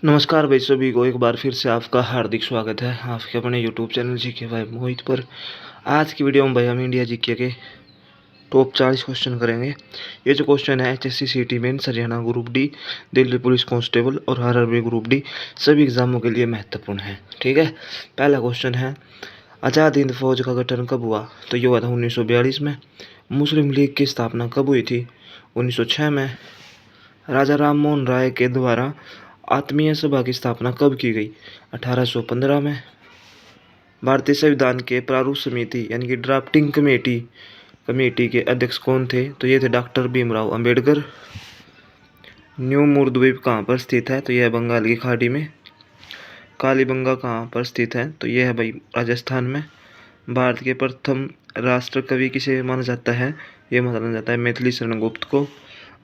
नमस्कार भाई, सभी को एक बार फिर से आपका हार्दिक स्वागत है आपके अपने यूट्यूब चैनल जीके भाई मोहित पर। आज की वीडियो में भाई हम इंडिया जीके के टॉप 40 क्वेश्चन करेंगे। ये जो क्वेश्चन है HSC CT mains, Haryana group D, Delhi police constable और RRB ग्रुप डी सभी एग्जामों के लिए महत्वपूर्ण है। ठीक है, पहला क्वेश्चन है आज़ाद हिंद फौज का गठन कब हुआ? तो ये हुआ था 1942 में। मुस्लिम लीग की स्थापना कब हुई थी? 1906 में। राजा राम मोहन राय के द्वारा आत्मीय सभा की स्थापना कब की गई? 1815 में। भारतीय संविधान के प्रारूप समिति यानी कि ड्राफ्टिंग कमेटी के अध्यक्ष कौन थे? तो ये थे डॉक्टर भीमराव अंबेडकर। न्यू मूर्द्वीप कहाँ पर स्थित है? तो यह है बंगाल की खाड़ी में। कालीबंगा कहाँ पर स्थित है? तो यह है भाई राजस्थान में। भारत के प्रथम राष्ट्र कवि किसे माना जाता है? ये माना जाता है मैथिली शरण गुप्त को।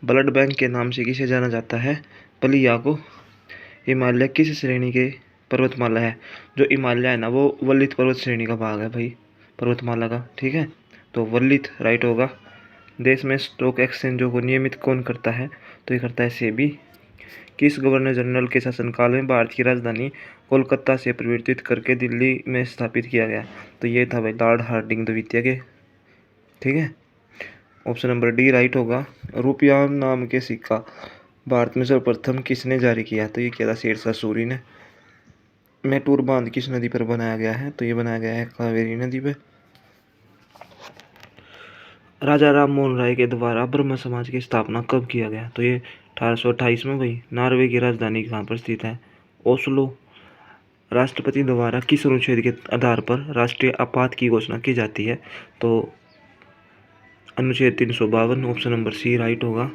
ब्लड बैंक के नाम से किसे जाना जाता है? पलिया को। हिमालय किस श्रेणी के पर्वतमाला है? जो हिमालय है ना, वो वल्लित पर्वत श्रेणी का भाग है भाई, पर्वतमाला का। ठीक है, तो वल्लित राइट होगा। देश में स्टॉक एक्सचेंजों को नियमित कौन करता है? तो ये करता है सेबी। किस गवर्नर जनरल के शासनकाल में भारत की राजधानी कोलकाता से परिवर्तित करके दिल्ली में स्थापित किया गया? तो ये था भाई लॉर्ड हार्डिंग द्वितीय के। ठीक है, ऑप्शन नंबर डी राइट होगा। रुपया नाम के सिक्का भारत में सर्वप्रथम किसने जारी किया? तो ये किया था शेरशाह सूरी ने। मैटूर बांध किस नदी पर बनाया गया है? तो ये बनाया गया है कावेरी नदी पे। राजा राम मोहन राय के द्वारा ब्रह्म समाज की स्थापना कब किया गया? तो ये 1828 में भाई। नॉर्वे की राजधानी कहाँ पर स्थित है? ओस्लो। राष्ट्रपति द्वारा किस अनुच्छेद के आधार पर राष्ट्रीय आपात की घोषणा की जाती है? तो अनुच्छेद 352, ऑप्शन नंबर सी राइट होगा।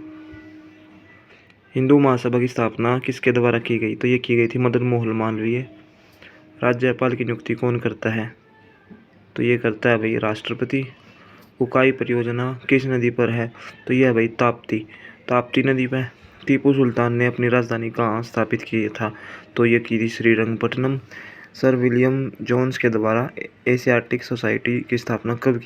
हिंदू महासभा की स्थापना किसके द्वारा की गई? तो ये की गई थी मदन मोहन मालवीय। राज्यपाल की नियुक्ति कौन करता है? तो ये करता है भाई राष्ट्रपति। उकाई परियोजना किस नदी पर है? तो यह है भाई ताप्ती नदी पर। टीपू सुल्तान ने अपनी राजधानी कहाँ स्थापित की था? तो ये की थी श्रीरंगपट्टनम। सर विलियम जोन्स के द्वारा एशियाटिक सोसाइटी की स्थापना कब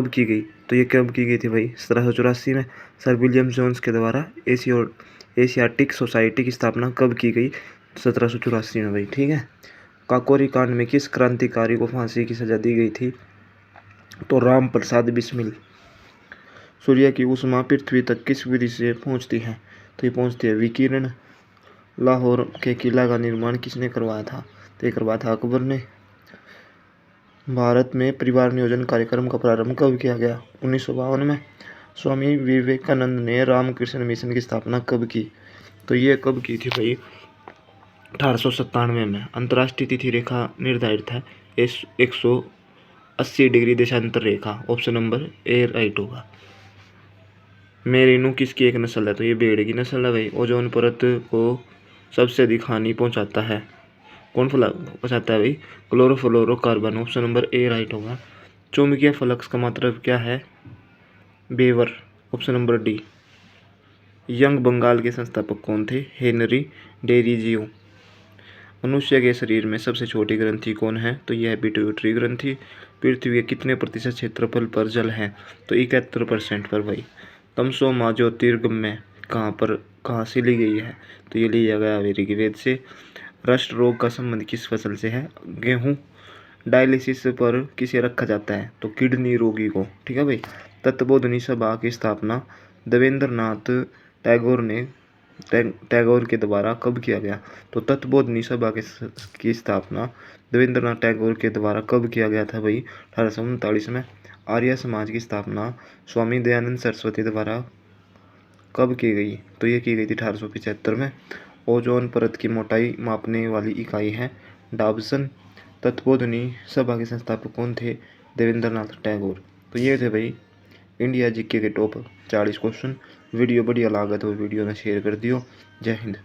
की गई? तो ये कब की गई थी भाई? 1784 में। सर विलियम जोन्स के द्वारा एशियाटिक सोसाइटी की स्थापना कब की गई? 1784 में भाई। ठीक है, काकोरी कांड में किस क्रांतिकारी को फांसी की सजा दी गई थी? तो राम प्रसाद बिस्मिल। सूर्य की ऊष्मा पृथ्वी तक किस विधि से पहुंचती है? तो ये पहुंचती है विकिरण। लाहौर के किला का निर्माण किसने करवाया था? तो ये करवाया था अकबर ने। भारत में परिवार नियोजन कार्यक्रम का प्रारंभ कब किया गया? 1952 में। स्वामी विवेकानंद ने रामकृष्ण मिशन की स्थापना कब की? तो ये कब की थी भाई? 1897 में। अंतर्राष्ट्रीय तिथि रेखा निर्धारित है 180 डिग्री देशांतर रेखा। ऑप्शन नंबर ए राइट होगा। मेरिनो किसकी एक नस्ल है? तो ये भेड़ की नस्ल है भाई। ओजोन परत को सबसे अधिक हानि पहुंचाता है कौन पहुंचाता है भाई? Chlorofluorocarbon. Option number A right होगा। चुंबकीय फ्लक्स का मतलब क्या है? Weber. Option number D. Young Bengal के संस्थापक कौन थे? Henry Derozio. मनुष्य के शरीर में सबसे छोटी ग्रंथि कौन है? तो यह है पिट्यूटरी ग्रंथि। पृथ्वी के कितने प्रतिशत क्षेत्रफल पर जल है? तो 71% पर भाई। तमसोमा ज्योतिर्गमय कहाँ से ली गई है? तो ये लिया गया ऋग्वेद से। रस्ट रोग का संबंध किस फसल से है? गेहूँ। डायलिसिस पर किसे रखा जाता है? तो किडनी रोगी को। ठीक है भाई। तत्वबोधनी सभा की स्थापना देवेंद्रनाथ टैगोर के द्वारा कब किया गया? तो तत्वबोधनी सभा की स्थापना देवेंद्रनाथ टैगोर के द्वारा कब किया गया था भाई? 1839 में। आर्य समाज की स्थापना स्वामी दयानंद सरस्वती द्वारा कब की गई? तो ये की गई थी 1875 में। ओजोन परत की मोटाई मापने वाली इकाई है डाबसन। तत्वबोधनी सभा के संस्थापक कौन थे? देवेंद्रनाथ टैगोर। तो ये थे भाई इंडिया जीके के टॉप 40 क्वेश्चन। वीडियो बढ़िया लगा तो वीडियो में शेयर कर दियो। जय हिंद।